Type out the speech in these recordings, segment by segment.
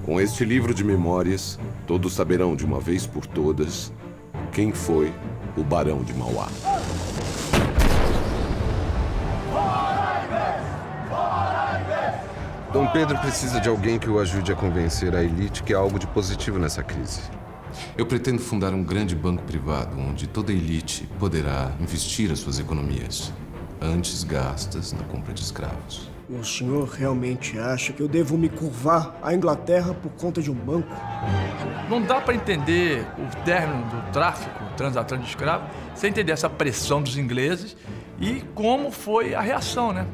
Com este livro de memórias, todos saberão de uma vez por todas quem foi o Barão de Mauá. Dom Pedro precisa de alguém que o ajude a convencer a elite que há algo de positivo nessa crise. Eu pretendo fundar um grande banco privado onde toda a elite poderá investir as suas economias, antes gastas na compra de escravos. O senhor realmente acha que eu devo me curvar à Inglaterra por conta de um banco? Não dá para entender o término do tráfico transatlântico de escravos sem entender essa pressão dos ingleses e como foi a reação, né?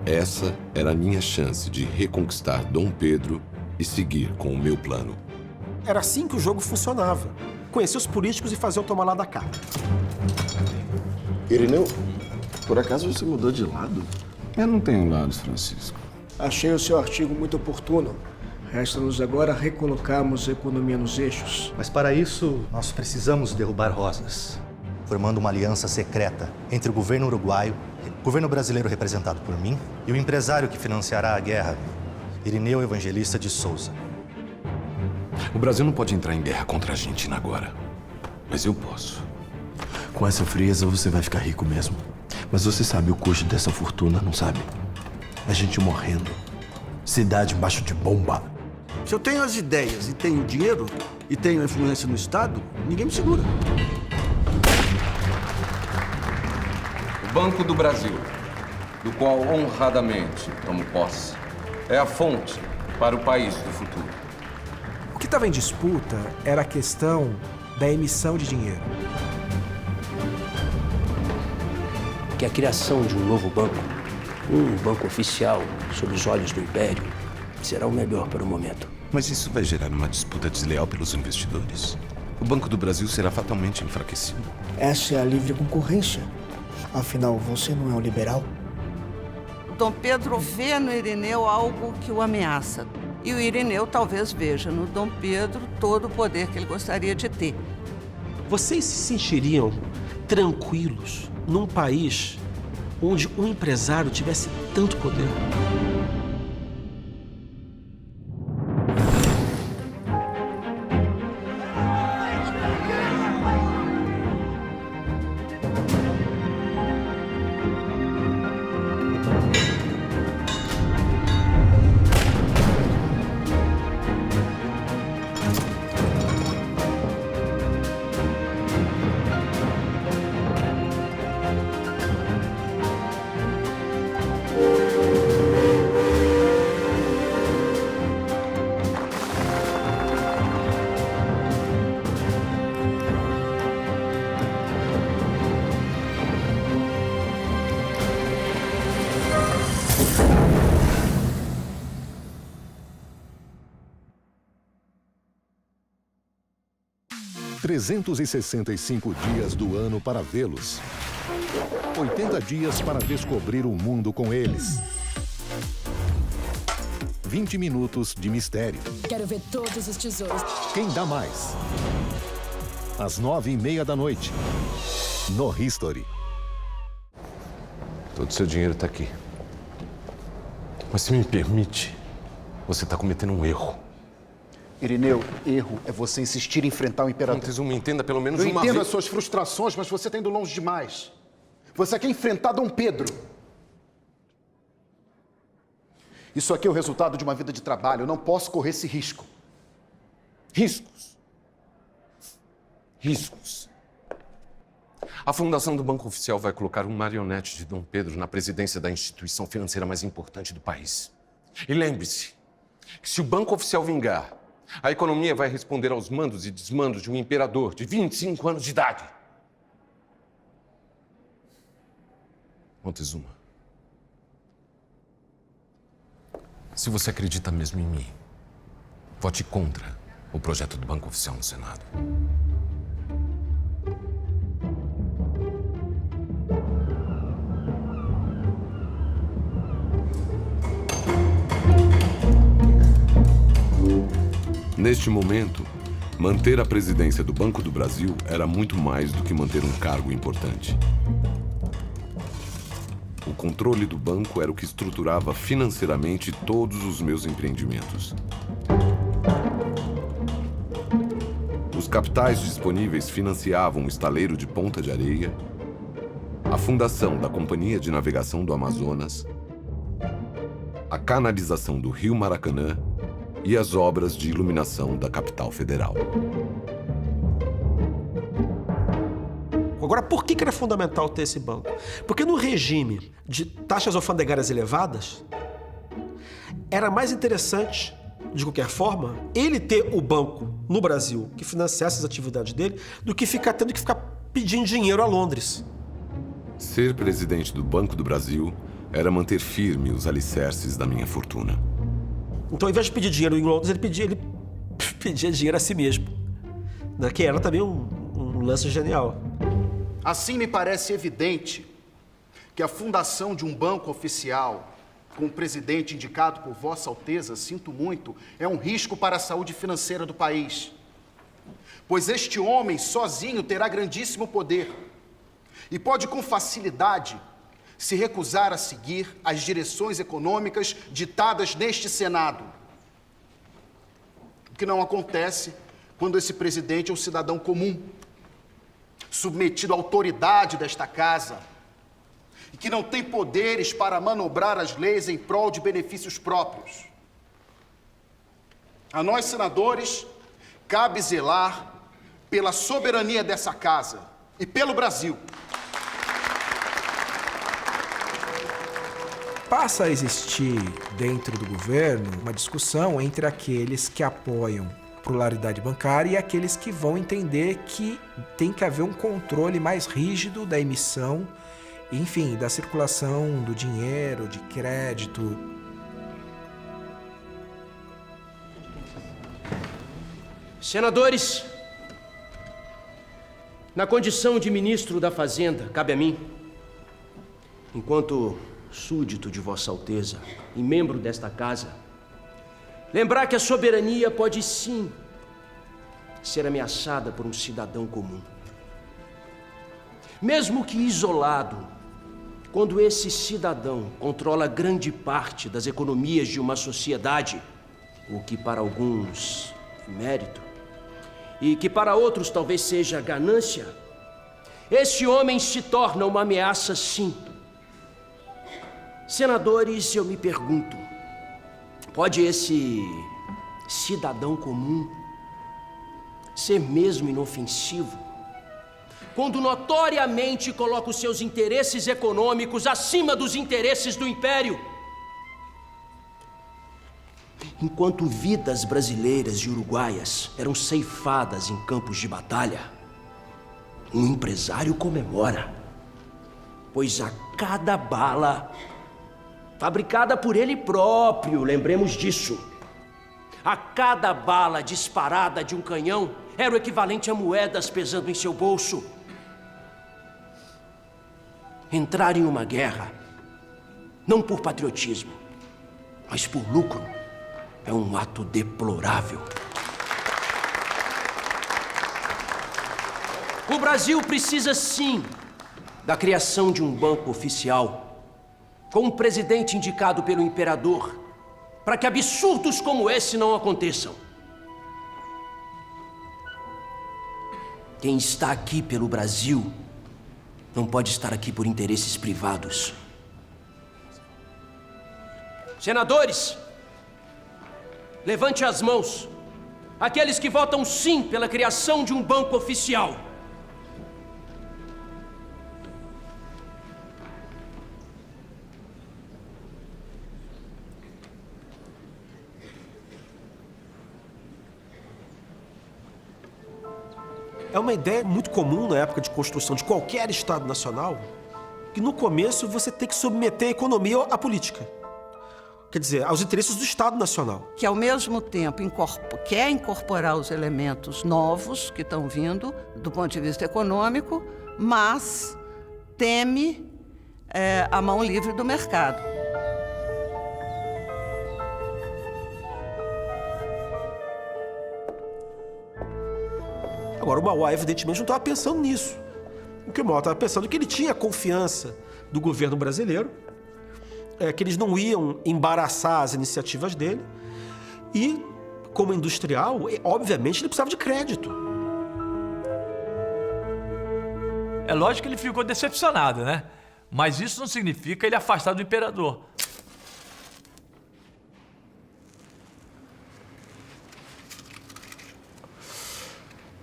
Essa era a minha chance de reconquistar Dom Pedro e seguir com o meu plano. Era assim que o jogo funcionava. Conhecer os políticos e fazer o tomar lá da cá. Irineu, por acaso você mudou de lado? Eu não tenho lados, Francisco. Achei o seu artigo muito oportuno. Resta-nos agora recolocarmos a economia nos eixos. Mas para isso, nós precisamos derrubar Rosas, formando uma aliança secreta entre o governo uruguaio, o governo brasileiro representado por mim, e o empresário que financiará a guerra, Irineu Evangelista de Souza. O Brasil não pode entrar em guerra contra a Argentina agora, mas eu posso. Com essa frieza você vai ficar rico mesmo. Mas você sabe o custo dessa fortuna, não sabe? A gente morrendo. Cidade embaixo de bomba. Se eu tenho as ideias e tenho dinheiro e tenho a influência no Estado, ninguém me segura. O Banco do Brasil, do qual honradamente tomo posse, é a fonte para o país do futuro. O que estava em disputa era a questão da emissão de dinheiro. Que a criação de um novo banco, um banco oficial sob os olhos do Império, será o melhor para o momento. Mas isso vai gerar uma disputa desleal pelos investidores. O Banco do Brasil será fatalmente enfraquecido. Essa é a livre concorrência. Afinal, você não é um liberal? Dom Pedro vê no Irineu algo que o ameaça. E o Irineu talvez veja no Dom Pedro todo o poder que ele gostaria de ter. Vocês se sentiriam tranquilos num país onde um empresário tivesse tanto poder? ...365 dias do ano para vê-los. 80 dias para descobrir o mundo com eles. 20 minutos de mistério. Quero ver todos os tesouros. Quem dá mais? Às 9h30 da noite. No History. Todo o seu dinheiro está aqui. Mas se me permite, você está cometendo um erro. Irineu, erro é você insistir em enfrentar o imperador. Montezuma, entenda pelo menos uma vez. Eu entendo as suas frustrações, mas você está indo longe demais. Você quer enfrentar Dom Pedro. Isso aqui é o resultado de uma vida de trabalho. Eu não posso correr esse risco. Riscos. Riscos. A fundação do Banco Oficial vai colocar um marionete de Dom Pedro na presidência da instituição financeira mais importante do país. E lembre-se que se o Banco Oficial vingar, a economia vai responder aos mandos e desmandos de um imperador de 25 anos de idade. Montezuma, se você acredita mesmo em mim, vote contra o projeto do Banco Oficial no Senado. Neste momento, manter a presidência do Banco do Brasil era muito mais do que manter um cargo importante. O O controle do banco era o que estruturava financeiramente todos os meus empreendimentos. Os capitais disponíveis financiavam o estaleiro de Ponta de Areia, a fundação da Companhia de Navegação do Amazonas, a canalização do Rio Maracanã e as obras de iluminação da capital federal. Agora, por que era fundamental ter esse banco? Porque no regime de taxas alfandegárias elevadas, era mais interessante, de qualquer forma, ele ter o banco no Brasil que financiasse as atividades dele, do que ficar tendo que ficar pedindo dinheiro a Londres. Ser presidente do Banco do Brasil era manter firme os alicerces da minha fortuna. Então, ao invés de pedir dinheiro em Londres, ele pedia dinheiro a si mesmo. Que era também um lance genial. Assim, me parece evidente que a fundação de um banco oficial, com o presidente indicado por Vossa Alteza, sinto muito, é um risco para a saúde financeira do país. Pois este homem sozinho terá grandíssimo poder e pode com facilidade se recusar a seguir as direções econômicas ditadas neste Senado. O que não acontece quando esse presidente é um cidadão comum, submetido à autoridade desta casa, e que não tem poderes para manobrar as leis em prol de benefícios próprios. A nós, senadores, cabe zelar pela soberania dessa casa e pelo Brasil. Passa a existir dentro do governo uma discussão entre aqueles que apoiam pluralidade bancária e aqueles que vão entender que tem que haver um controle mais rígido da emissão, enfim, da circulação do dinheiro, de crédito. Senadores, na condição de ministro da Fazenda, cabe a mim, enquanto súdito de Vossa Alteza e membro desta casa, lembrar que a soberania pode sim ser ameaçada por um cidadão comum. Mesmo que isolado, quando esse cidadão controla grande parte das economias de uma sociedade, o que para alguns é mérito, e que para outros talvez seja ganância, esse homem se torna uma ameaça sim. Senadores, eu me pergunto, pode esse cidadão comum ser mesmo inofensivo quando notoriamente coloca os seus interesses econômicos acima dos interesses do império? Enquanto vidas brasileiras e uruguaias eram ceifadas em campos de batalha, um empresário comemora, pois a cada bala fabricada por ele próprio, lembremos disso, a cada bala disparada de um canhão era o equivalente a moedas pesando em seu bolso. Entrar em uma guerra, não por patriotismo, mas por lucro, é um ato deplorável. O Brasil precisa sim da criação de um banco oficial, com um presidente indicado pelo imperador, para que absurdos como esse não aconteçam. Quem está aqui pelo Brasil não pode estar aqui por interesses privados. Senadores, levante as mãos, aqueles que votam sim pela criação de um banco oficial. É uma ideia muito comum na época de construção de qualquer Estado nacional, que no começo você tem que submeter a economia à política. Quer dizer, aos interesses do Estado Nacional. Que ao mesmo tempo quer incorporar os elementos novos que estão vindo do ponto de vista econômico, mas teme a mão livre do mercado. Agora, o Mauá, evidentemente, não estava pensando nisso. O que o Mauá estava pensando é que ele tinha a confiança do governo brasileiro que eles não iam embaraçar as iniciativas dele. E, como industrial, obviamente, ele precisava de crédito. É lógico que ele ficou decepcionado, né? Mas isso não significa ele afastar do imperador.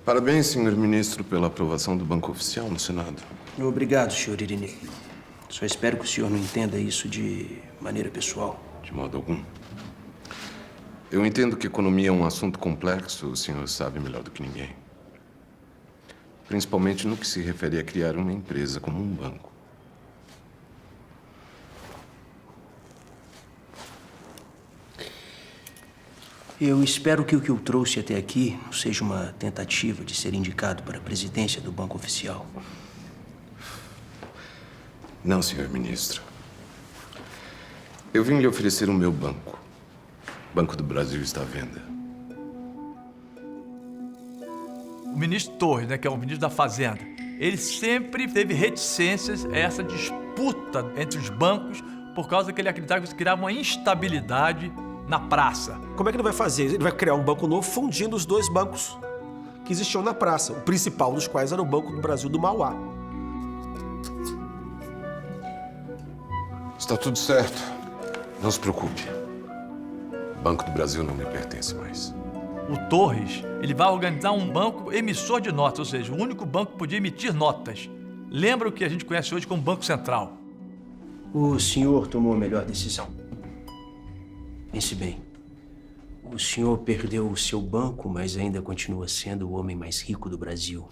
Parabéns, senhor ministro, pela aprovação do Banco Oficial no Senado. Obrigado, senhor Irineu. Só espero que o senhor não entenda isso de maneira pessoal. De modo algum. Eu entendo que economia é um assunto complexo, o senhor sabe melhor do que ninguém. Principalmente no que se refere a criar uma empresa como um banco. Eu espero que o que eu trouxe até aqui não seja uma tentativa de ser indicado para a presidência do Banco Oficial. Não, senhor ministro. Eu vim lhe oferecer o meu banco. O Banco do Brasil está à venda. O ministro Torres, né, que é o ministro da Fazenda, ele sempre teve reticências a essa disputa entre os bancos por causa que ele acreditava que isso criava uma instabilidade na praça. Como é que ele vai fazer? Ele vai criar um banco novo fundindo os dois bancos que existiam na praça, o principal dos quais era o Banco do Brasil do Mauá. Está tudo certo. Não se preocupe. O Banco do Brasil não me pertence mais. O Torres, ele vai organizar um banco emissor de notas, ou seja, o único banco que podia emitir notas. Lembra o que a gente conhece hoje como Banco Central. O senhor tomou a melhor decisão. Pense bem. O senhor perdeu o seu banco, mas ainda continua sendo o homem mais rico do Brasil.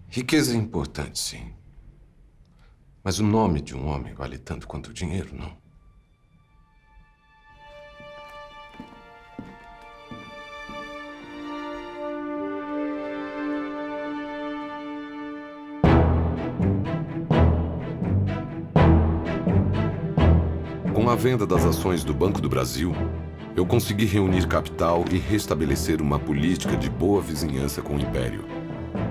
Riqueza é importante, sim. Mas o nome de um homem vale tanto quanto o dinheiro, não? Com a venda das ações do Banco do Brasil, eu consegui reunir capital e restabelecer uma política de boa vizinhança com o Império.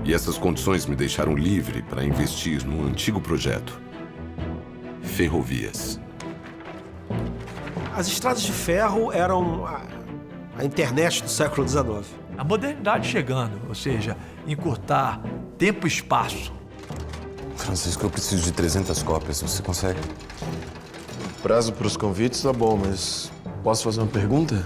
E essas condições me deixaram livre para investir num antigo projeto: ferrovias. As estradas de ferro eram a internet do século XIX. A modernidade chegando, ou seja, encurtar tempo e espaço. Francisco, eu preciso de 300 cópias. Você consegue? Prazo para os convites tá bom, mas posso fazer uma pergunta?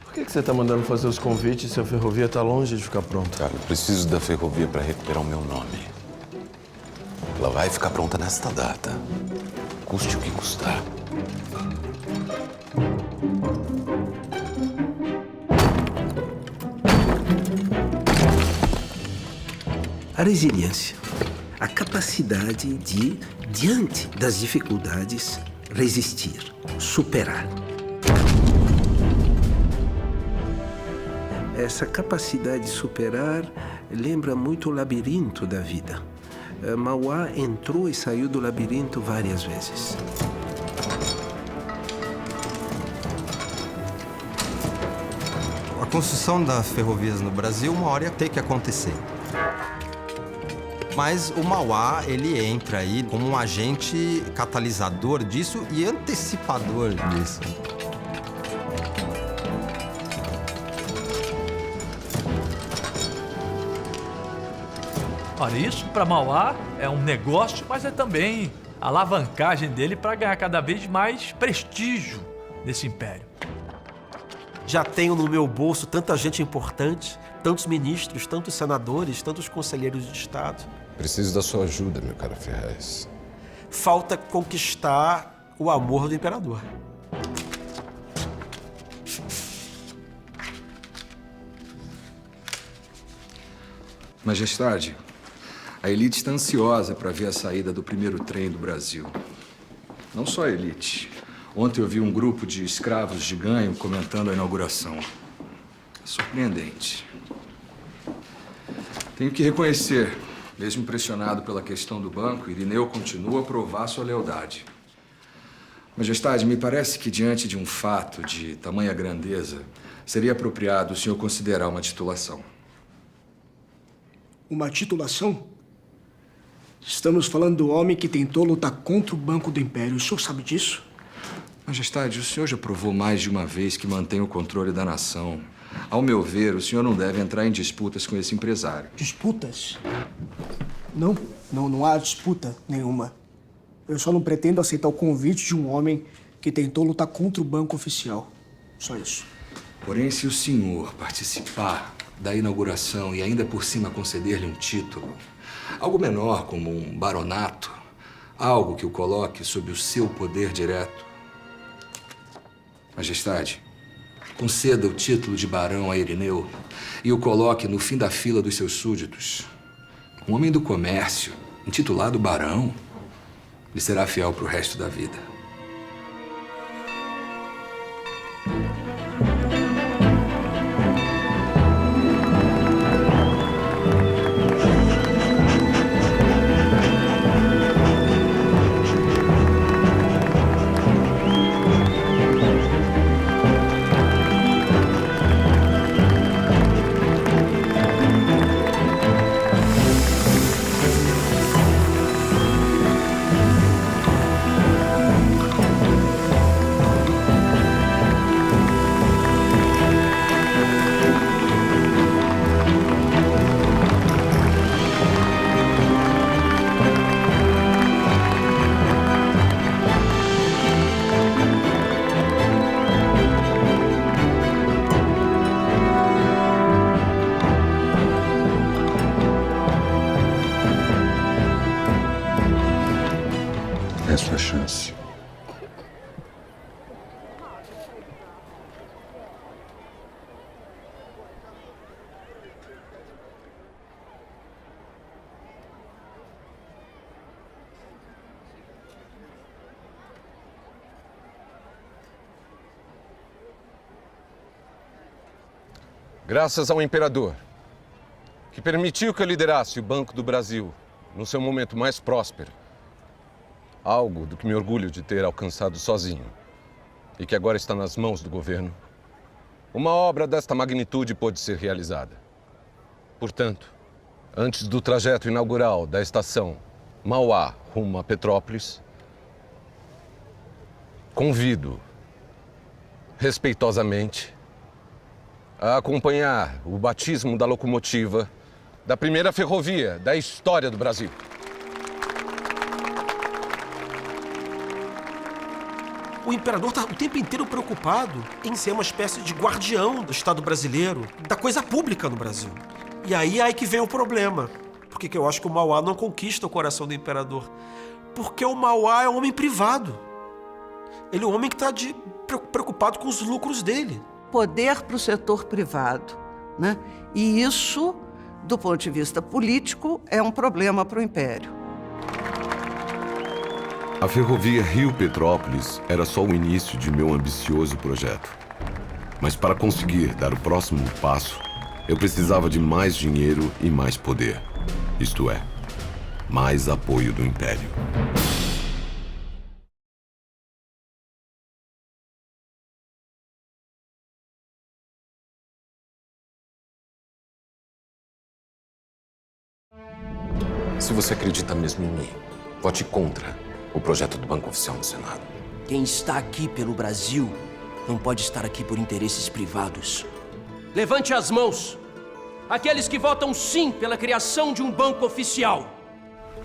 Por que você tá mandando fazer os convites se a ferrovia tá longe de ficar pronta? Cara, eu preciso da ferrovia para recuperar o meu nome. Ela vai ficar pronta nesta data, custe o que custar. A resiliência, a capacidade de, diante das dificuldades, resistir, superar. Essa capacidade de superar lembra muito o labirinto da vida. Mauá entrou e saiu do labirinto várias vezes. A construção das ferrovias no Brasil, uma hora ia ter que acontecer. Mas o Mauá, ele entra aí como um agente catalisador disso e antecipador disso. Olha, isso para Mauá é um negócio, mas é também a alavancagem dele para ganhar cada vez mais prestígio nesse império. Já tenho no meu bolso tanta gente importante, tantos ministros, tantos senadores, tantos conselheiros de Estado. Preciso da sua ajuda, meu caro Ferraz. Falta conquistar o amor do imperador. Majestade, a elite está ansiosa para ver a saída do primeiro trem do Brasil. Não só a elite. Ontem eu vi um grupo de escravos de ganho comentando a inauguração. É surpreendente. Tenho que reconhecer, mesmo pressionado pela questão do banco, Irineu continua a provar sua lealdade. Majestade, me parece que diante de um fato de tamanha grandeza, seria apropriado o senhor considerar uma titulação. Uma titulação? Estamos falando do homem que tentou lutar contra o Banco do Império. O senhor sabe disso? Majestade, o senhor já provou mais de uma vez que mantém o controle da nação. Ao meu ver, o senhor não deve entrar em disputas com esse empresário. Disputas? Não há disputa nenhuma. Eu só não pretendo aceitar o convite de um homem que tentou lutar contra o banco oficial. Só isso. Porém, se o senhor participar da inauguração e ainda por cima conceder-lhe um título, algo menor como um baronato, algo que o coloque sob o seu poder direto. Majestade, conceda o título de barão a Irineu e o coloque no fim da fila dos seus súditos. Um homem do comércio, intitulado barão, lhe será fiel para o resto da vida. É sua chance. Graças ao imperador, que permitiu que eu liderasse o Banco do Brasil no seu momento mais próspero, algo do que me orgulho de ter alcançado sozinho e que agora está nas mãos do governo, uma obra desta magnitude pôde ser realizada. Portanto, antes do trajeto inaugural da estação Mauá rumo a Petrópolis, convido, respeitosamente, a acompanhar o batismo da locomotiva da primeira ferrovia da história do Brasil. O imperador está o tempo inteiro preocupado em ser uma espécie de guardião do Estado brasileiro, da coisa pública no Brasil. E aí que vem o problema. Por que eu acho que o Mauá não conquista o coração do imperador? Porque o Mauá é um homem privado. Ele é um homem que está preocupado com os lucros dele. Poder para o setor privado, né? E isso, do ponto de vista político, é um problema para o Império. A ferrovia Rio-Petrópolis era só o início de meu ambicioso projeto. Mas para conseguir dar o próximo passo, eu precisava de mais dinheiro e mais poder. Isto é, mais apoio do Império. Se você acredita mesmo em mim, vote contra o projeto do Banco Oficial no Senado. Quem está aqui pelo Brasil não pode estar aqui por interesses privados. Levante as mãos! Aqueles que votam sim pela criação de um banco oficial.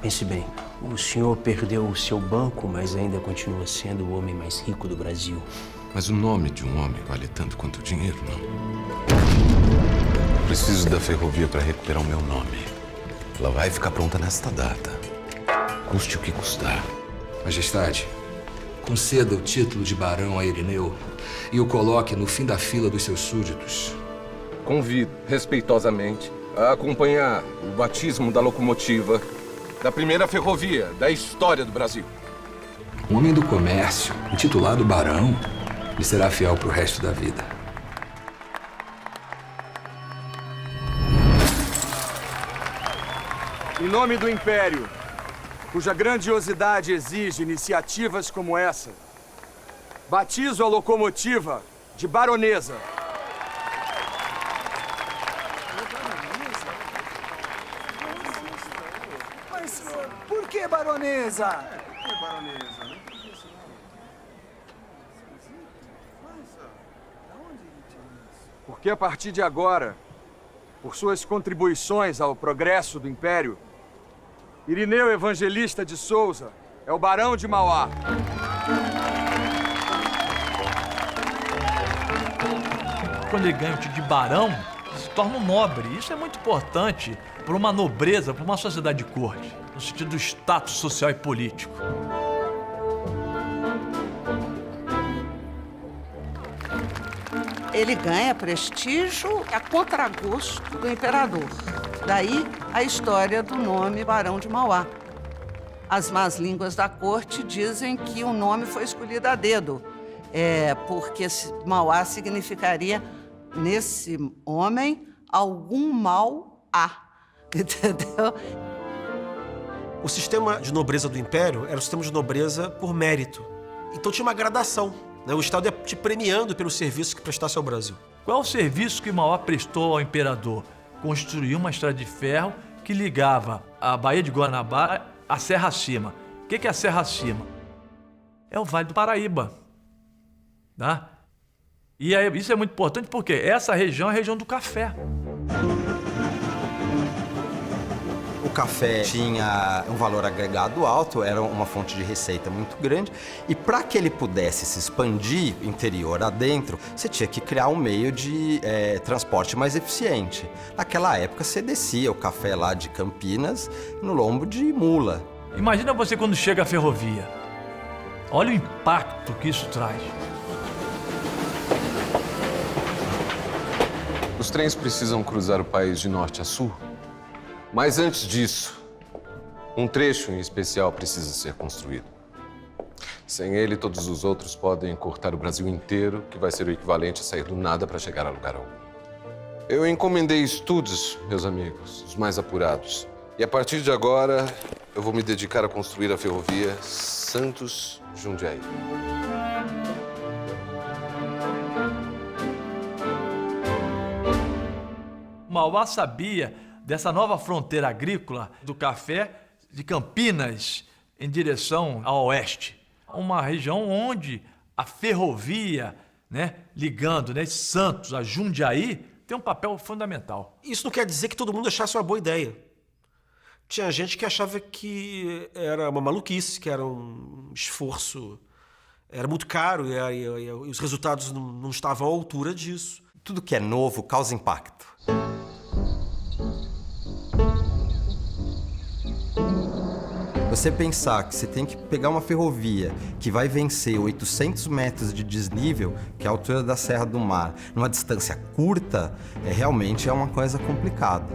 Pense bem, o senhor perdeu o seu banco, mas ainda continua sendo o homem mais rico do Brasil. Mas o nome de um homem vale tanto quanto o dinheiro, não? Preciso da ferrovia para recuperar o meu nome. Ela vai ficar pronta nesta data, custe o que custar. Majestade, conceda o título de barão a Irineu e o coloque no fim da fila dos seus súditos. Convido, respeitosamente, a acompanhar o batismo da locomotiva da primeira ferrovia da história do Brasil. Um homem do comércio, intitulado barão, lhe será fiel para o resto da vida. Em nome do Império, cuja grandiosidade exige iniciativas como essa, batizo a locomotiva de baronesa. Mas por que baronesa? Por que baronesa? Porque a partir de agora, por suas contribuições ao progresso do Império, Irineu Evangelista de Souza é o Barão de Mauá. Quando ele ganha o título de barão, se torna um nobre. Isso é muito importante para uma nobreza, para uma sociedade de corte, no sentido do status social e político. Ele ganha prestígio a contragosto do imperador. Daí a história do nome Barão de Mauá. As más línguas da corte dizem que o nome foi escolhido a dedo, porque Mauá significaria, nesse homem, algum mal há. Entendeu? O sistema de nobreza do Império era o sistema de nobreza por mérito. Então tinha uma gradação, né? O Estado ia te premiando pelo serviço que prestasse ao Brasil. Qual é o serviço que Mauá prestou ao imperador? Construiu uma estrada de ferro que ligava a Baía de Guanabara à Serra Acima. O que é a Serra Acima? É o Vale do Paraíba. Tá? E aí, isso é muito importante porque essa região é a região do café. O café tinha um valor agregado alto, era uma fonte de receita muito grande, e para que ele pudesse se expandir interior adentro, você tinha que criar um meio de transporte mais eficiente. Naquela época, você descia o café lá de Campinas no lombo de mula. Imagina você quando chega à ferrovia. Olha o impacto que isso traz. Os trens precisam cruzar o país de norte a sul. Mas antes disso, um trecho em especial precisa ser construído. Sem ele, todos os outros podem cortar o Brasil inteiro, que vai ser o equivalente a sair do nada para chegar a lugar algum. Eu encomendei estudos, meus amigos, os mais apurados. E a partir de agora, eu vou me dedicar a construir a ferrovia Santos-Jundiaí. Mauá sabia dessa nova fronteira agrícola do café de Campinas em direção ao oeste. Uma região onde a ferrovia, ligando Santos a Jundiaí, tem um papel fundamental. Isso não quer dizer que todo mundo achasse uma boa ideia. Tinha gente que achava que era uma maluquice, que era um esforço, era muito caro e os resultados não estavam à altura disso. Tudo que é novo causa impacto. Você pensar que você tem que pegar uma ferrovia que vai vencer 800 metros de desnível, que é a altura da Serra do Mar, numa distância curta, realmente é uma coisa complicada.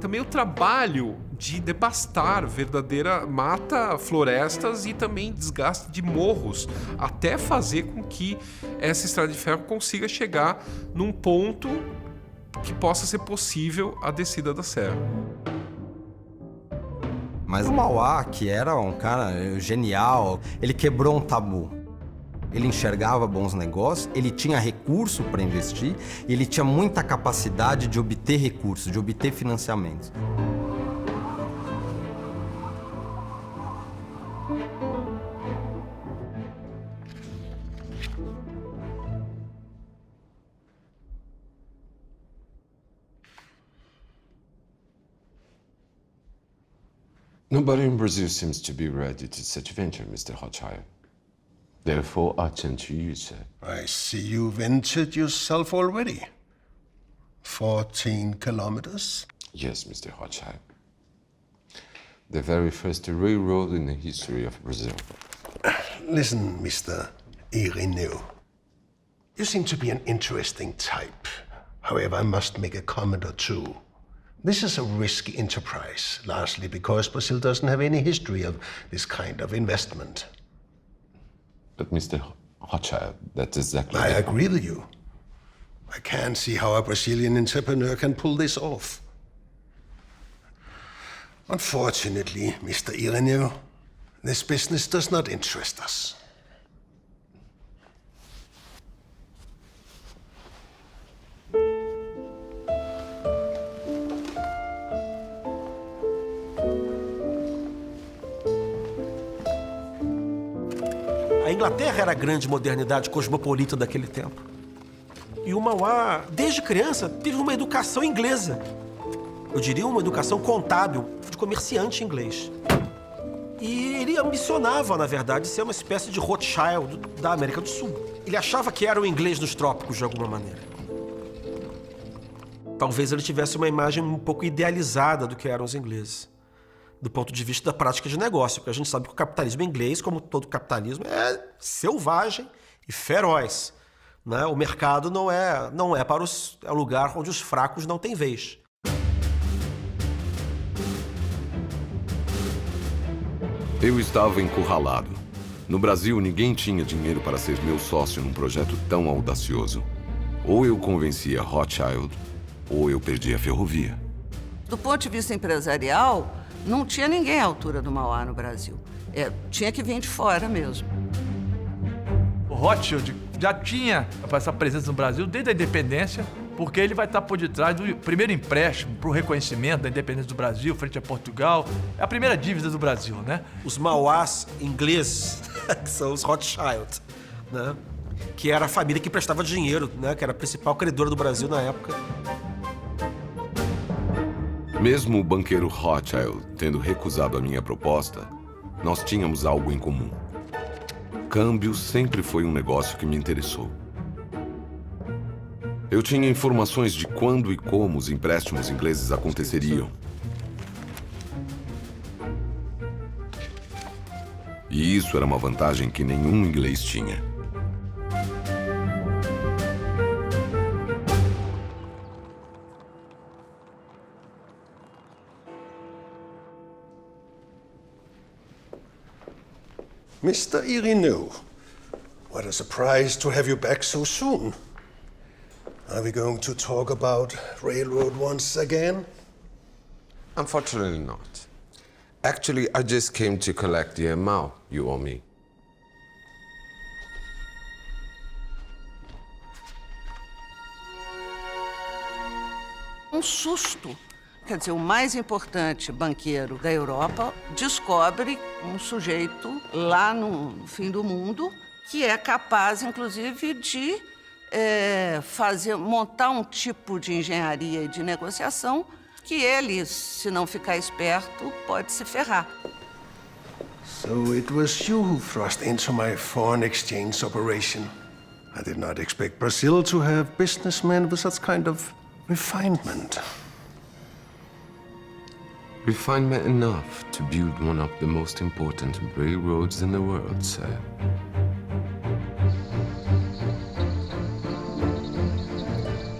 Também o trabalho de devastar verdadeira mata, florestas e também desgaste de morros, até fazer com que essa estrada de ferro consiga chegar num ponto que possa ser possível a descida da serra. Mas o Mauá, que era um cara genial, ele quebrou um tabu. Ele enxergava bons negócios, ele tinha recurso para investir e ele tinha muita capacidade de obter recursos, de obter financiamentos. Nobody in Brazil seems to be ready to such venture, Mr. Rothschild. Therefore, I turn to you, sir. I see you've ventured yourself already. 14 kilometers? Yes, Mr. Rothschild. The very first railroad in the history of Brazil. Listen, Mr. Irineu. You seem to be an interesting type. However, I must make a comment or two. This is a risky enterprise, largely because Brazil doesn't have any history of this kind of investment. But Mr. Rothschild, that's exactly... I agree with you. I can't see how a Brazilian entrepreneur can pull this off. Unfortunately, Mr. Irineu, this business does not interest us. A Inglaterra era a grande modernidade cosmopolita daquele tempo. E o Mauá, desde criança, teve uma educação inglesa. Eu diria uma educação contábil, de comerciante inglês. E ele ambicionava, na verdade, ser uma espécie de Rothschild da América do Sul. Ele achava que era o inglês dos trópicos, de alguma maneira. Talvez ele tivesse uma imagem um pouco idealizada do que eram os ingleses, do ponto de vista da prática de negócio, porque a gente sabe que o capitalismo inglês, como todo capitalismo, é selvagem e feroz, né? O mercado não é para é o lugar onde os fracos não têm vez. Eu estava encurralado. No Brasil, ninguém tinha dinheiro para ser meu sócio num projeto tão audacioso. Ou eu convencia Rothschild, ou eu perdia a ferrovia. Do ponto de vista empresarial, não tinha ninguém à altura do Mauá no Brasil. Tinha que vir de fora mesmo. O Rothschild já tinha essa presença no Brasil desde a independência, porque ele vai estar por detrás do primeiro empréstimo para o reconhecimento da independência do Brasil frente a Portugal. É a primeira dívida do Brasil, né? Os Mauás ingleses, que são os Rothschild, né? Que era a família que prestava dinheiro, né? Que era a principal credora do Brasil na época. Mesmo o banqueiro Rothschild tendo recusado a minha proposta, nós tínhamos algo em comum. Câmbio sempre foi um negócio que me interessou. Eu tinha informações de quando e como os empréstimos ingleses aconteceriam. E isso era uma vantagem que nenhum inglês tinha. Mr. Irineu, what a surprise to have you back so soon. Are we going to talk about railroad once again? Unfortunately not. Actually, I just came to collect the amount you owe me. Um susto. Quer dizer, o mais importante banqueiro da Europa descobre um sujeito lá no fim do mundo que é capaz, inclusive, de montar um tipo de engenharia e de negociação que ele, se não ficar esperto, pode se ferrar. So it was you who thrust into my foreign exchange operation. I did not expect Brazil to have businessmen with such kind of refinement. Refinement enough to build one of the most important railroads in the world, sir.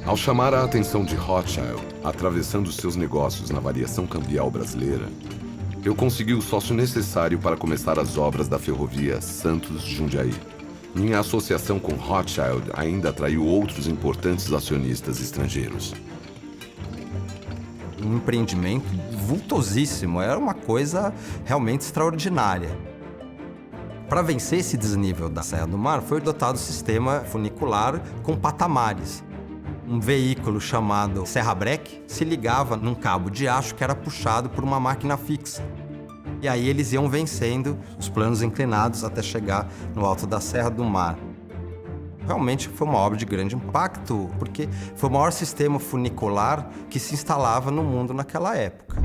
Ao chamar a atenção de Rothschild, atravessando seus negócios na variação cambial brasileira, eu consegui o sócio necessário para começar as obras da ferrovia Santos-Jundiaí. Minha associação com Rothschild ainda atraiu outros importantes acionistas estrangeiros. Um empreendimento vultosíssimo, era uma coisa realmente extraordinária. Para vencer esse desnível da Serra do Mar, foi adotado o sistema funicular com patamares. Um veículo chamado serra-breque se ligava num cabo de aço que era puxado por uma máquina fixa. E aí eles iam vencendo os planos inclinados até chegar no alto da Serra do Mar. Realmente foi uma obra de grande impacto, porque foi o maior sistema funicular que se instalava no mundo naquela época.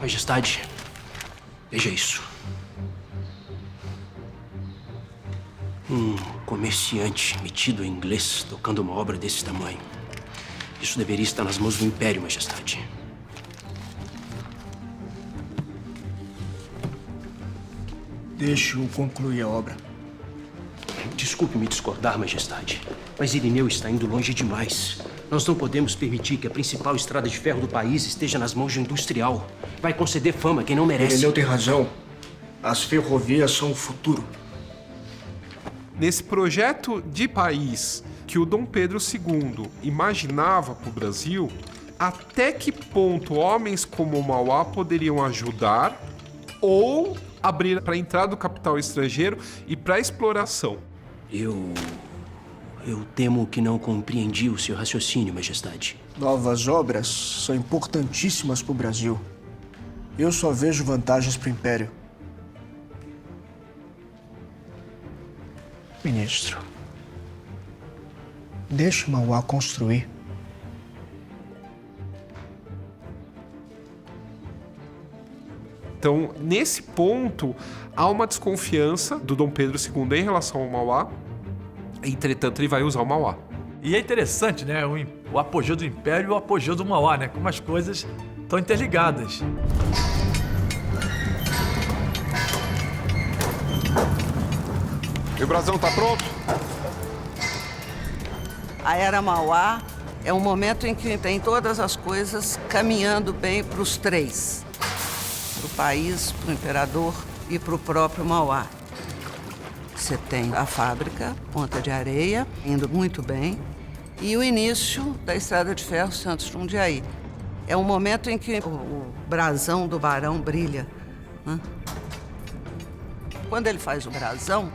Majestade, veja isso. Um comerciante metido em inglês tocando uma obra desse tamanho. Isso deveria estar nas mãos do Império, Majestade. Deixe-o concluir a obra. Desculpe-me discordar, Majestade, mas Irineu está indo longe demais. Nós não podemos permitir que a principal estrada de ferro do país esteja nas mãos de um industrial. Vai conceder fama a quem não merece. Irineu tem razão. As ferrovias são o futuro. Nesse projeto de país que o Dom Pedro II imaginava para o Brasil, até que ponto homens como o Mauá poderiam ajudar ou abrir para a entrada do capital estrangeiro e para a exploração? Eu Eu temo que não compreendi o seu raciocínio, Majestade. Novas obras são importantíssimas para o Brasil. Eu só vejo vantagens para o Império. Ministro, deixe Mauá construir. Então, nesse ponto, há uma desconfiança do Dom Pedro II em relação ao Mauá. Entretanto, ele vai usar o Mauá. E é interessante, né? O apogeu do Império e o apogeu do Mauá, né? Como as coisas estão interligadas. E o brasão tá pronto? A Era Mauá é um momento em que tem todas as coisas caminhando bem para os três. Para o país, para o imperador e para o próprio Mauá. Você tem a fábrica, Ponta de Areia, indo muito bem, e o início da Estrada de Ferro Santos-Jundiaí. É um momento em que o brasão do barão brilha, né? Quando ele faz o brasão,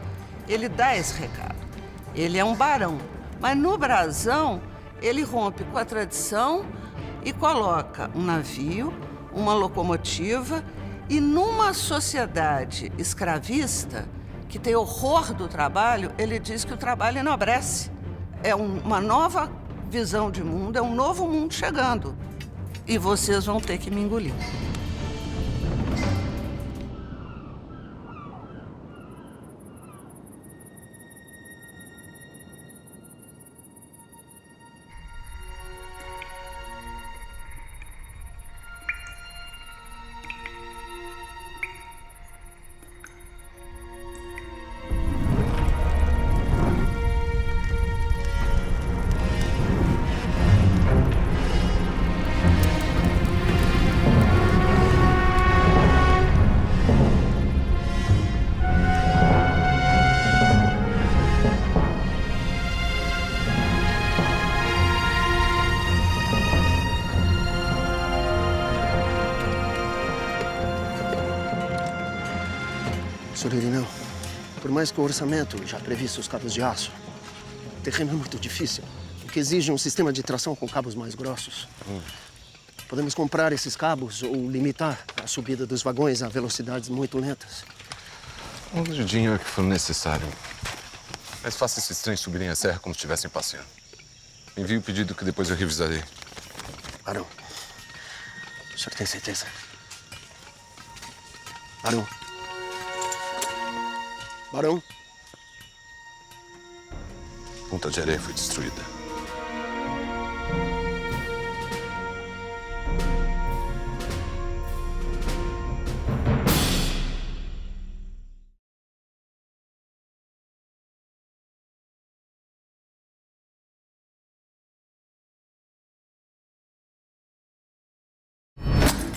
ele dá esse recado. Ele é um barão, mas no brasão ele rompe com a tradição e coloca um navio, uma locomotiva, e numa sociedade escravista que tem horror do trabalho, ele diz que o trabalho enobrece. É uma nova visão de mundo, é um novo mundo chegando. E vocês vão ter que me engolir. Sr. Irineu, por mais que o orçamento já previsse os cabos de aço, o terreno é muito difícil, o que exige um sistema de tração com cabos mais grossos. Podemos comprar esses cabos ou limitar a subida dos vagões a velocidades muito lentas. O dinheiro que for necessário. Mas faça esses trens subirem a serra como se estivessem passeando. Envie o pedido que depois eu revisarei. Barão, o senhor tem certeza? Barão. Barão. Ponta de Areia foi destruída.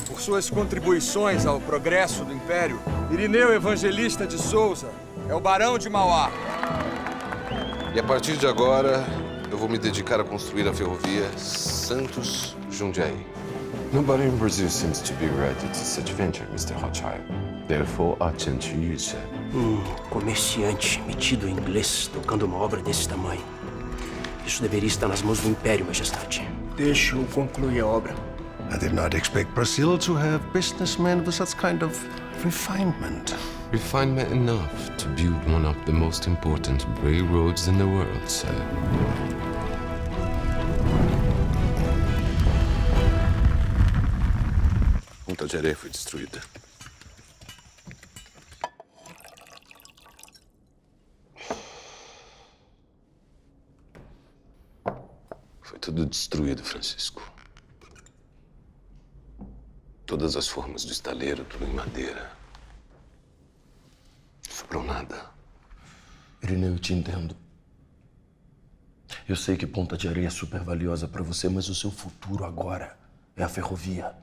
Por suas contribuições ao progresso do Império, Irineu Evangelista de Souza é o Barão de Mauá. E a partir de agora, eu vou me dedicar a construir a ferrovia Santos-Jundiaí. Nobody in Brazil seems to be ready to such venture, Mr. Rothschild. Therefore, I turn to you, sir. Comerciante metido em inglês tocando uma obra desse tamanho. Isso deveria estar nas mãos do Império, Majestade. Deixe eu concluir a obra. I did not expect Brazil to have businessmen with such kind of refinement. Refinement enough to build one of the most important railroads in the world, sir. Ponta de Areia foi destruída. Foi tudo destruído, Francisco. Todas as formas do estaleiro, tudo em madeira. Não sobrou nada. Irineu, eu te entendo. Eu sei que Ponta de Areia é super valiosa para você, mas o seu futuro agora é a ferrovia.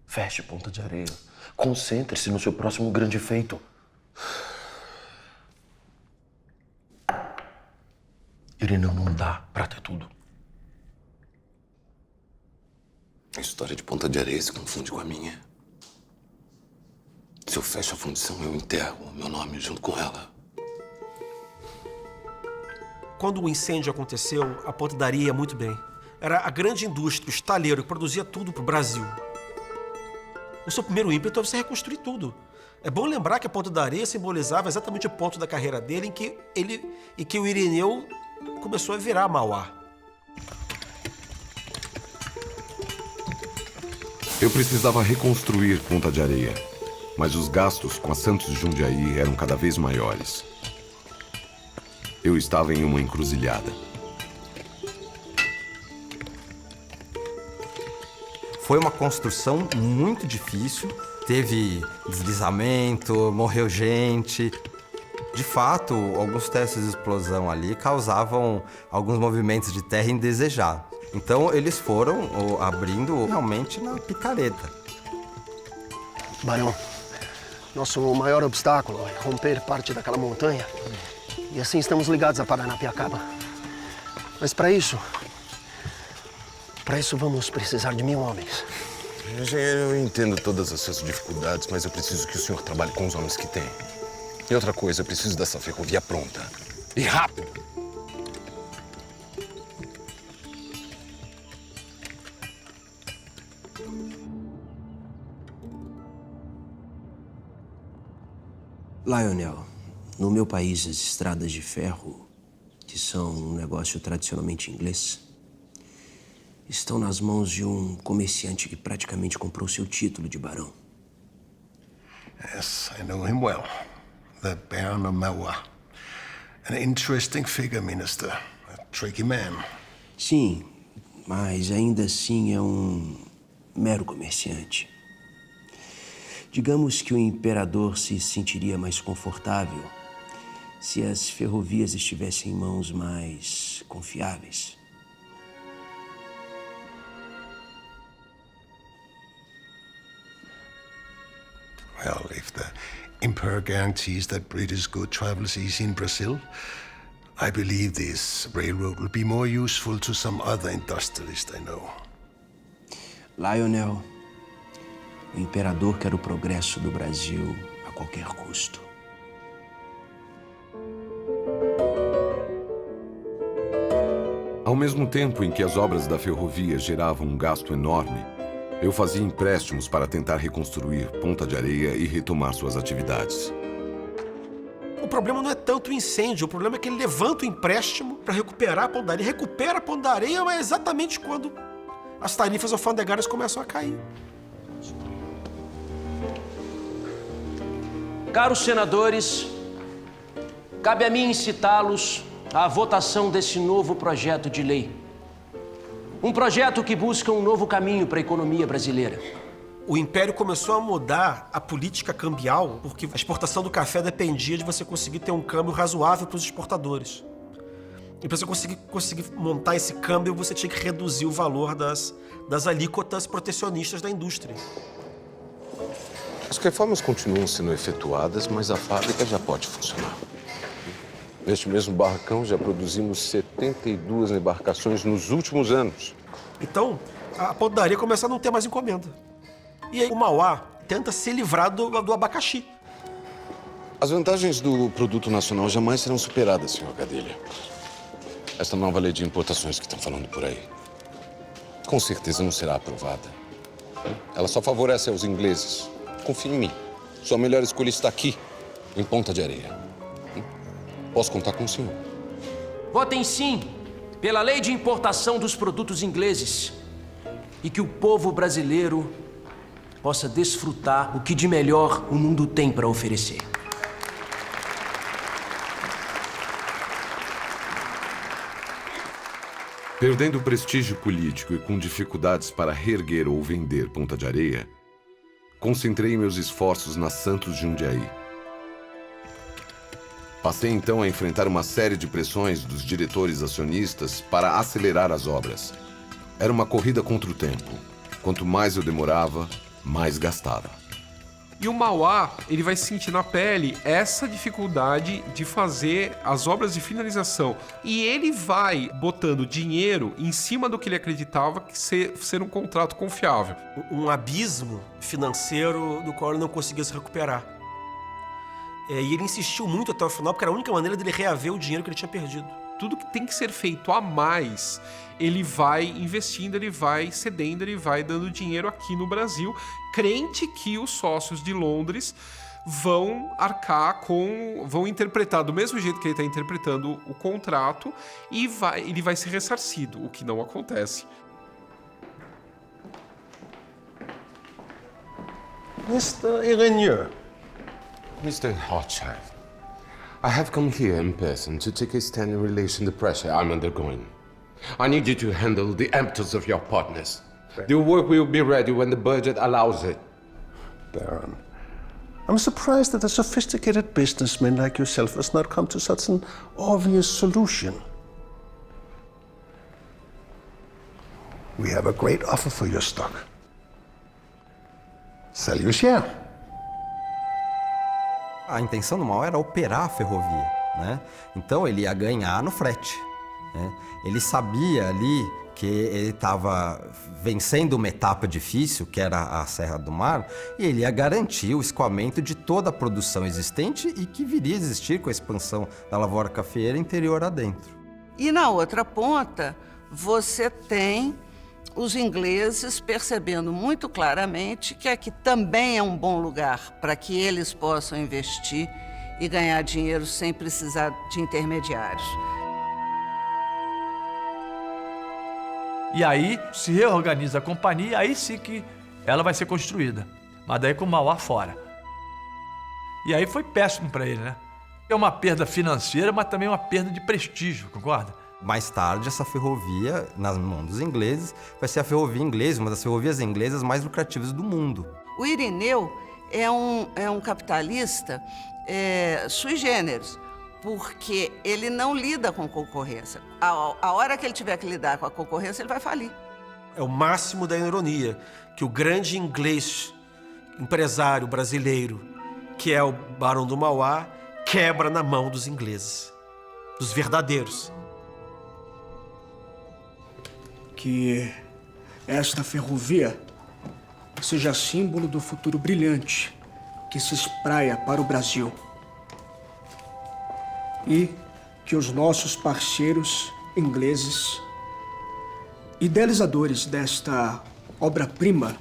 Feche Ponta de Areia. Concentre-se no seu próximo grande feito. Irineu, não dá pra ter tudo. A história de Ponta de Areia se confunde com a minha. Se eu fecho a fundição, eu enterro o meu nome junto com ela. Quando o incêndio aconteceu, a Ponta da Areia ia muito bem. Era a grande indústria, o estaleiro, que produzia tudo para o Brasil. O seu primeiro ímpeto é você reconstruir tudo. É bom lembrar que a Ponta da Areia simbolizava exatamente o ponto da carreira dele em que o Irineu começou a virar Mauá. Eu precisava reconstruir Ponta de Areia, mas os gastos com a Santos Jundiaí eram cada vez maiores. Eu estava em uma encruzilhada. Foi uma construção muito difícil, teve deslizamento, morreu gente. De fato, alguns testes de explosão ali causavam alguns movimentos de terra indesejados. Então, eles foram abrindo realmente na picareta. Barão, nosso maior obstáculo é romper parte daquela montanha. E assim estamos ligados a Paranapiacaba. Mas para isso vamos precisar de 1000 homens. Eu entendo todas essas dificuldades, mas eu preciso que o senhor trabalhe com os homens que tem. E outra coisa, eu preciso dessa ferrovia pronta. E rápido! Lionel, no meu país, as estradas de ferro, que são um negócio tradicionalmente inglês, estão nas mãos de um comerciante que praticamente comprou seu título de barão. Yes, I know him well. The Baron of Mauá. An interesting figure, Minister. A tricky man. Sim, mas ainda assim é um mero comerciante. Digamos que o imperador se sentiria mais confortável se as ferrovias estivessem em mãos mais confiáveis. Well, if the Emperor guarantees that British good travels easy in Brazil, I believe this railroad will be more useful to some other industrialist I know. Lionel, o imperador quer o progresso do Brasil a qualquer custo. Ao mesmo tempo em que as obras da ferrovia geravam um gasto enorme, eu fazia empréstimos para tentar reconstruir Ponta de Areia e retomar suas atividades. O problema não é tanto o incêndio, o problema é que ele levanta o empréstimo para recuperar a Ponta da Areia. Recupera a Ponta da Areia, mas é exatamente quando as tarifas alfandegárias começam a cair. Caros senadores, cabe a mim incitá-los à votação desse novo projeto de lei. Um projeto que busca um novo caminho para a economia brasileira. O Império começou a mudar a política cambial porque a exportação do café dependia de você conseguir ter um câmbio razoável para os exportadores. E para você conseguir montar esse câmbio, você tinha que reduzir o valor das alíquotas protecionistas da indústria. As reformas continuam sendo efetuadas, mas a fábrica já pode funcionar. Neste mesmo barracão, já produzimos 72 embarcações nos últimos anos. Então, a Ponta da Areia começa a não ter mais encomenda. E aí o Mauá tenta se livrar do abacaxi. As vantagens do produto nacional jamais serão superadas, senhor Gadelha. Esta nova lei de importações que estão falando por aí, com certeza não será aprovada. Ela só favorece aos ingleses. Confie em mim. Sua melhor escolha está aqui, em Ponta de Areia. Posso contar com o senhor? Votem sim pela lei de importação dos produtos ingleses e que o povo brasileiro possa desfrutar o que de melhor o mundo tem para oferecer. Perdendo prestígio político e com dificuldades para reerguer ou vender Ponta de Areia, concentrei meus esforços na Santos Jundiaí. Passei então a enfrentar uma série de pressões dos diretores acionistas para acelerar as obras. Era uma corrida contra o tempo. Quanto mais eu demorava, mais gastava. E o Mauá, ele vai sentir na pele essa dificuldade de fazer as obras de finalização. E ele vai botando dinheiro em cima do que ele acreditava que ser um contrato confiável. Um abismo financeiro do qual ele não conseguia se recuperar. E ele insistiu muito até o final, porque era a única maneira dele reaver o dinheiro que ele tinha perdido. tudo que tem que ser feito a mais, ele vai investindo, ele vai cedendo, ele vai dando dinheiro aqui no Brasil, crente que os sócios de Londres vão arcar vão interpretar do mesmo jeito que ele está interpretando o contrato e ele vai ser ressarcido, o que não acontece. Mr. Irineu. Mr. Rothschild, I have come here in person to take a stand in relation to the pressure I'm undergoing. I need you to handle the empties of your partners. The work will be ready when the budget allows it. Baron, I'm surprised that a sophisticated businessman like yourself has not come to such an obvious solution. We have a great offer for your stock. Sell your share. A intenção do Mauá era operar a ferrovia, né? Então ele ia ganhar no frete, né? Ele sabia ali que ele estava vencendo uma etapa difícil, que era a Serra do Mar, e ele ia garantir o escoamento de toda a produção existente e que viria a existir com a expansão da lavoura cafeeira interior adentro. E na outra ponta, você tem os ingleses percebendo muito claramente que aqui também é um bom lugar para que eles possam investir e ganhar dinheiro sem precisar de intermediários. E aí se reorganiza a companhia, aí sim que ela vai ser construída. Mas daí com o Mauá fora. E aí foi péssimo para ele, né? É uma perda financeira, mas também uma perda de prestígio, concorda? Mais tarde, essa ferrovia, nas mãos dos ingleses, vai ser a ferrovia inglesa, uma das ferrovias inglesas mais lucrativas do mundo. O Irineu é um capitalista sui generis, porque ele não lida com concorrência. A hora que ele tiver que lidar com a concorrência, ele vai falir. É o máximo da ironia que o grande inglês, empresário brasileiro, que é o Barão do Mauá, quebra na mão dos ingleses, dos verdadeiros. Que esta ferrovia seja símbolo do futuro brilhante que se espraia para o Brasil. E que os nossos parceiros ingleses, idealizadores desta obra-prima,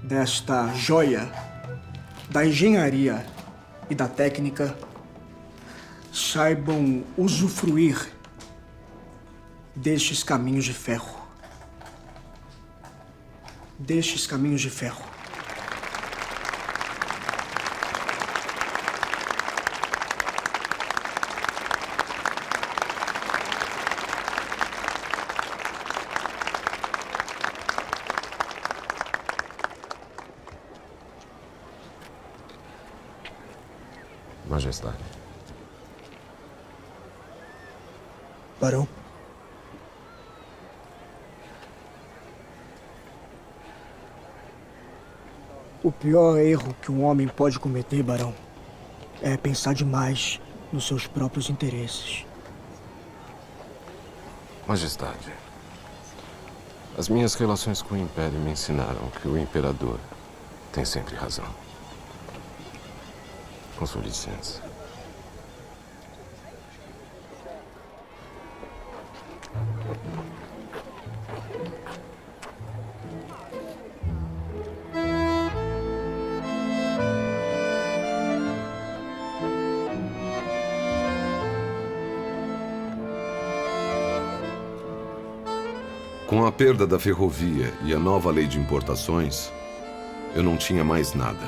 desta joia da engenharia e da técnica, saibam usufruir destes caminhos de ferro. Destes caminhos de ferro. Majestade. Barão. O pior erro que um homem pode cometer, Barão, é pensar demais nos seus próprios interesses. Majestade, as minhas relações com o Império me ensinaram que o Imperador tem sempre razão. Com sua licença. Com a perda da ferrovia e a nova lei de importações, eu não tinha mais nada.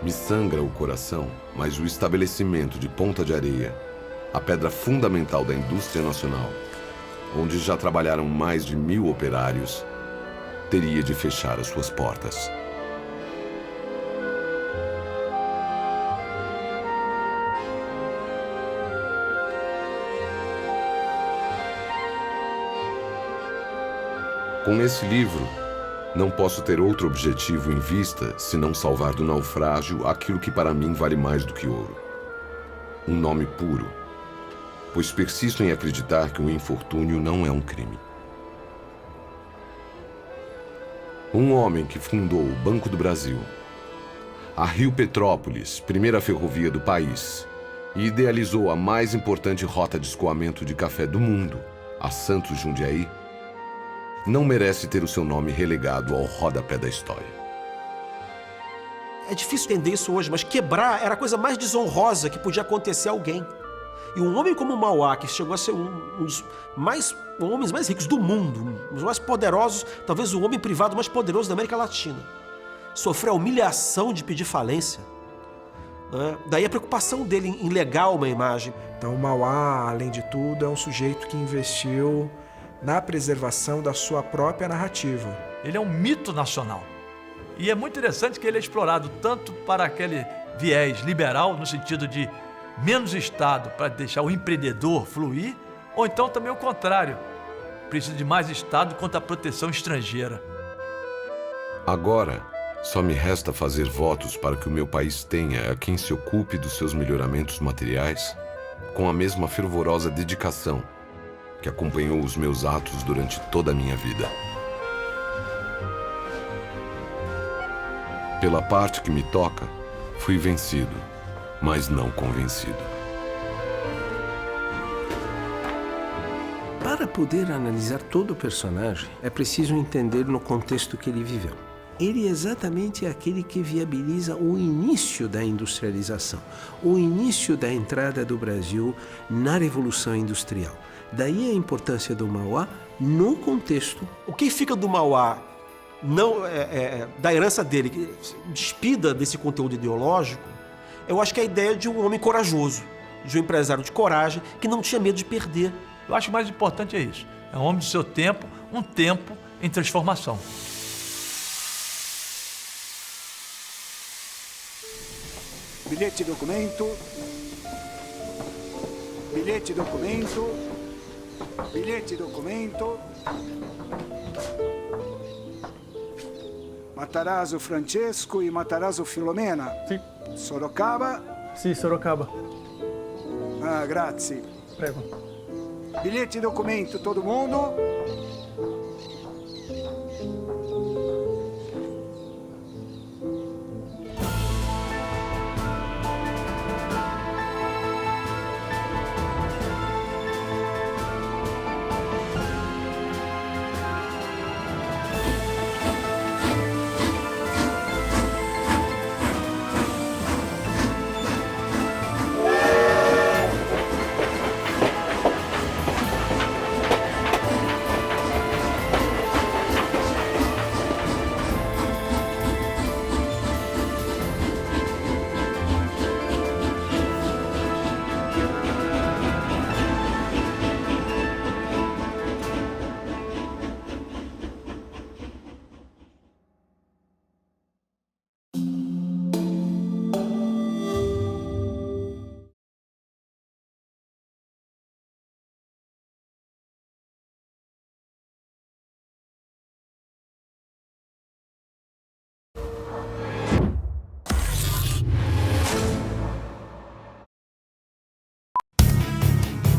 Me sangra o coração, mas o estabelecimento de Ponta de Areia, a pedra fundamental da indústria nacional, onde já trabalharam mais de 1000 operários, teria de fechar as suas portas. Com esse livro, não posso ter outro objetivo em vista senão salvar do naufrágio aquilo que para mim vale mais do que ouro. Um nome puro, pois persisto em acreditar que o infortúnio não é um crime. Um homem que fundou o Banco do Brasil, a Rio Petrópolis, primeira ferrovia do país, e idealizou a mais importante rota de escoamento de café do mundo, a Santos Jundiaí, não merece ter o seu nome relegado ao rodapé da história. É difícil entender isso hoje, mas quebrar era a coisa mais desonrosa que podia acontecer a alguém. E um homem como Mauá, que chegou a ser um dos homens mais ricos do mundo, um dos mais poderosos, talvez o homem privado mais poderoso da América Latina, sofreu a humilhação de pedir falência. Daí a preocupação dele em legar uma imagem. Então o Mauá, além de tudo, é um sujeito que investiu na preservação da sua própria narrativa. Ele é um mito nacional. E é muito interessante que ele é explorado tanto para aquele viés liberal, no sentido de menos Estado para deixar o empreendedor fluir, ou então também o contrário, precisa de mais Estado contra a proteção estrangeira. Agora, só me resta fazer votos para que o meu país tenha a quem se ocupe dos seus melhoramentos materiais com a mesma fervorosa dedicação que acompanhou os meus atos durante toda a minha vida. Pela parte que me toca, fui vencido, mas não convencido. Para poder analisar todo o personagem, é preciso entender no contexto que ele viveu. Ele é exatamente aquele que viabiliza o início da industrialização, o início da entrada do Brasil na Revolução Industrial. Daí a importância do Mauá no contexto. O que fica do Mauá, da herança dele, despida desse conteúdo ideológico, eu acho que é a ideia de um homem corajoso, de um empresário de coragem, que não tinha medo de perder. Eu acho que o mais importante é isso. É um homem do seu tempo, um tempo em transformação. Bilhete de documento. Bilhete de documento. Bilhete de documento. Matarazzo Francesco e Matarazzo Filomena. Sì. Sorocaba. Sì, Sorocaba. Ah, grazie. Prego. Bilhete de documento, todo mundo.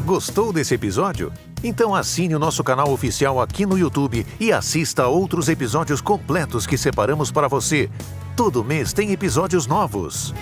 Gostou desse episódio? Então assine o nosso canal oficial aqui no YouTube e assista a outros episódios completos que separamos para você. Todo mês tem episódios novos.